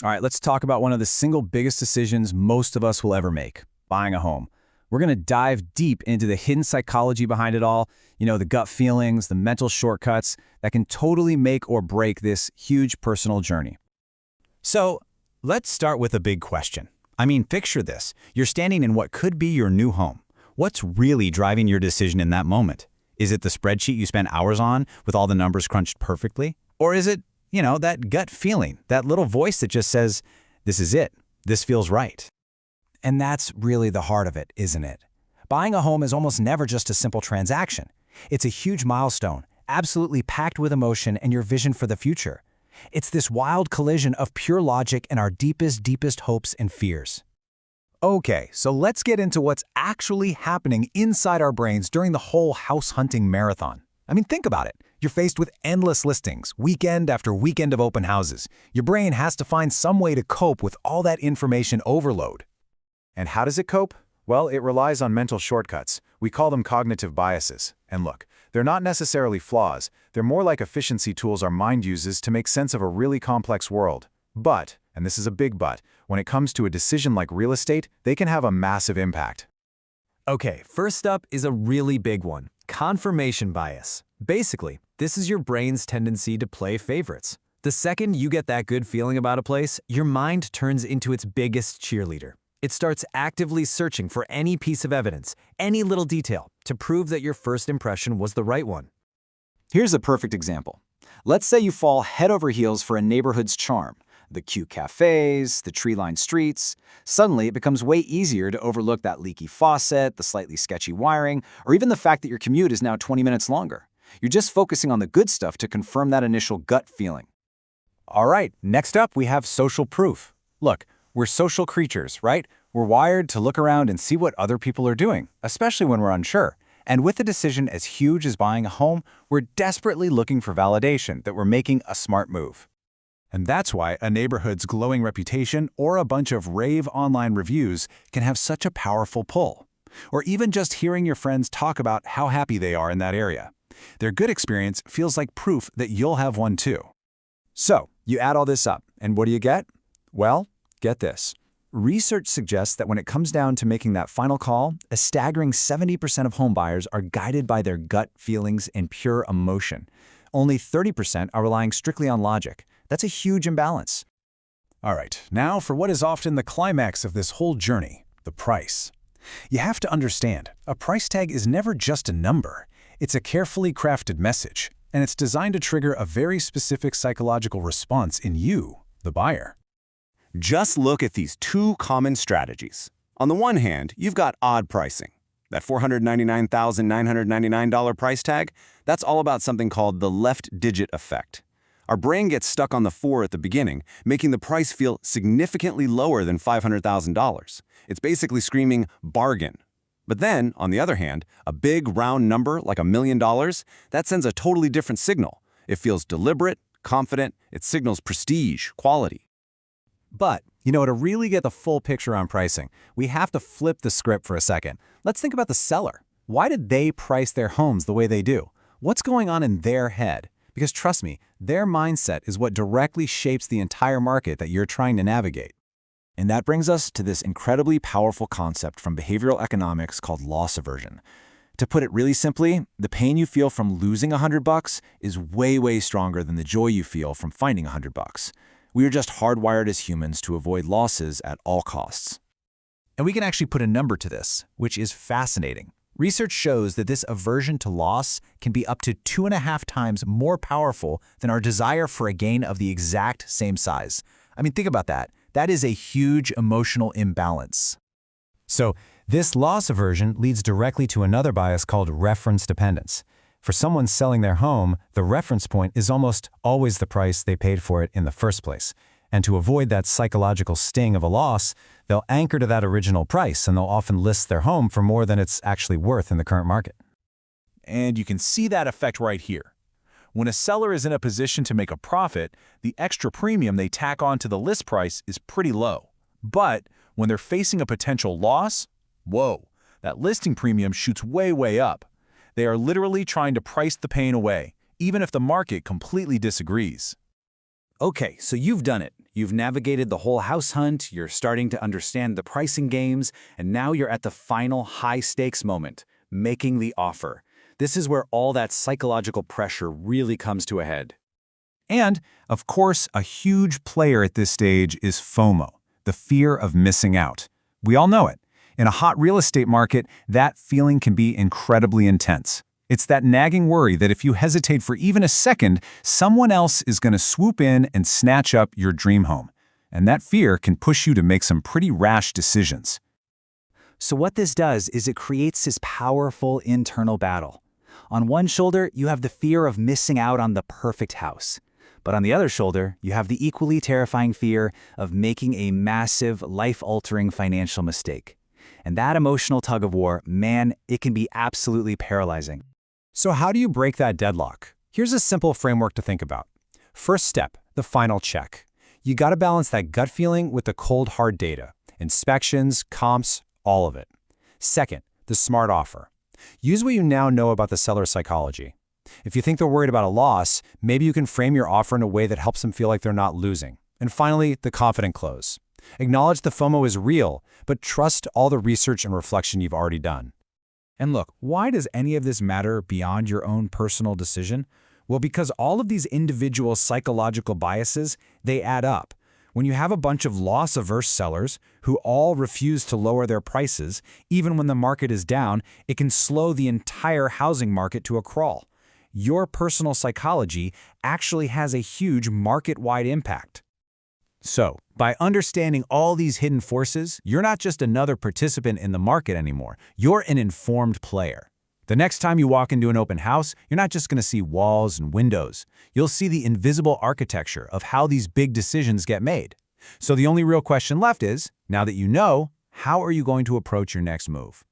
All right, let's talk about one of the single biggest decisions most of us will ever make, buying a home. We're going to dive deep into the hidden psychology behind it all, the gut feelings, the mental shortcuts that can totally make or break this huge personal journey. So, let's start with a big question. Picture this. You're standing in what could be your new home. What's really driving your decision in that moment? Is it the spreadsheet you spent hours on with all the numbers crunched perfectly? Or is it, that gut feeling, that little voice that just says, this is it, this feels right? And that's really the heart of it, isn't it? Buying a home is almost never just a simple transaction. It's a huge milestone, absolutely packed with emotion and your vision for the future. It's this wild collision of pure logic and our deepest hopes and fears. Okay, so let's get into what's actually happening inside our brains during the whole house hunting marathon. Think about it. You're faced with endless listings, weekend after weekend of open houses. Your brain has to find some way to cope with all that information overload. And how does it cope? Well, it relies on mental shortcuts. We call them cognitive biases. And look, they're not necessarily flaws. They're more like efficiency tools our mind uses to make sense of a really complex world. But, and this is a big but, when it comes to a decision like real estate, they can have a massive impact. Okay, first up is a really big one, confirmation bias. Basically, this is your brain's tendency to play favorites. The second you get that good feeling about a place, your mind turns into its biggest cheerleader. It starts actively searching for any piece of evidence, any little detail, to prove that your first impression was the right one. Here's a perfect example. Let's say you fall head over heels for a neighborhood's charm. The cute cafes, the tree-lined streets. Suddenly, it becomes way easier to overlook that leaky faucet, the slightly sketchy wiring, or even the fact that your commute is now 20 minutes longer. You're just focusing on the good stuff to confirm that initial gut feeling. All right, next up we have social proof. Look, we're social creatures, right? We're wired to look around and see what other people are doing, especially when we're unsure. And with a decision as huge as buying a home, we're desperately looking for validation that we're making a smart move. And that's why a neighborhood's glowing reputation or a bunch of rave online reviews can have such a powerful pull. Or even just hearing your friends talk about how happy they are in that area. Their good experience feels like proof that you'll have one too. So, you add all this up, and what do you get? Well, get this. Research suggests that when it comes down to making that final call, a staggering 70% of home buyers are guided by their gut feelings and pure emotion. Only 30% are relying strictly on logic. That's a huge imbalance. All right, now for what is often the climax of this whole journey, the price. You have to understand, a price tag is never just a number. It's a carefully crafted message, and it's designed to trigger a very specific psychological response in you, the buyer. Just look at these two common strategies. On the one hand, you've got odd pricing. That $499,999 price tag, that's all about something called the left-digit effect. Our brain gets stuck on the 4 at the beginning, making the price feel significantly lower than $500,000. It's basically screaming, bargain. But then, on the other hand, a big round number like $1 million, that sends a totally different signal. It feels deliberate, confident, it signals prestige, quality. But, to really get the full picture on pricing, we have to flip the script for a second. Let's think about the seller. Why did they price their homes the way they do? What's going on in their head? Because trust me, their mindset is what directly shapes the entire market that you're trying to navigate. And that brings us to this incredibly powerful concept from behavioral economics called loss aversion. To put it really simply, the pain you feel from losing $100 is way stronger than the joy you feel from finding $100. We are just hardwired as humans to avoid losses at all costs. And we can actually put a number to this, which is fascinating. Research shows that this aversion to loss can be up to 2.5 times more powerful than our desire for a gain of the exact same size. Think about that. That is a huge emotional imbalance. So, this loss aversion leads directly to another bias called reference dependence. For someone selling their home, the reference point is almost always the price they paid for it in the first place. And to avoid that psychological sting of a loss, they'll anchor to that original price and they'll often list their home for more than it's actually worth in the current market. And you can see that effect right here. When a seller is in a position to make a profit, the extra premium they tack on to the list price is pretty low. But when they're facing a potential loss, whoa, that listing premium shoots way up. They are literally trying to price the pain away, even if the market completely disagrees. Okay, so you've done it. You've navigated the whole house hunt, you're starting to understand the pricing games, and now you're at the final high-stakes moment, making the offer. This is where all that psychological pressure really comes to a head. And, of course, a huge player at this stage is FOMO, the fear of missing out. We all know it. In a hot real estate market, that feeling can be incredibly intense. It's that nagging worry that if you hesitate for even a second, someone else is going to swoop in and snatch up your dream home. And that fear can push you to make some pretty rash decisions. So what this does is it creates this powerful internal battle. On one shoulder, you have the fear of missing out on the perfect house. But on the other shoulder, you have the equally terrifying fear of making a massive, life-altering financial mistake. And that emotional tug-of-war, man, it can be absolutely paralyzing. So how do you break that deadlock? Here's a simple framework to think about. First step, the final check. You got to balance that gut feeling with the cold, hard data. Inspections, comps, all of it. Second, the smart offer. Use what you now know about the seller's psychology. If you think they're worried about a loss, maybe you can frame your offer in a way that helps them feel like they're not losing. And finally, the confident close. Acknowledge the FOMO is real, but trust all the research and reflection you've already done. And look, why does any of this matter beyond your own personal decision? Well, because all of these individual psychological biases, they add up. When you have a bunch of loss-averse sellers who all refuse to lower their prices, even when the market is down, it can slow the entire housing market to a crawl. Your personal psychology actually has a huge market-wide impact. So, by understanding all these hidden forces, you're not just another participant in the market anymore. You're an informed player. The next time you walk into an open house, you're not just going to see walls and windows. You'll see the invisible architecture of how these big decisions get made. So the only real question left is, now that you know, how are you going to approach your next move?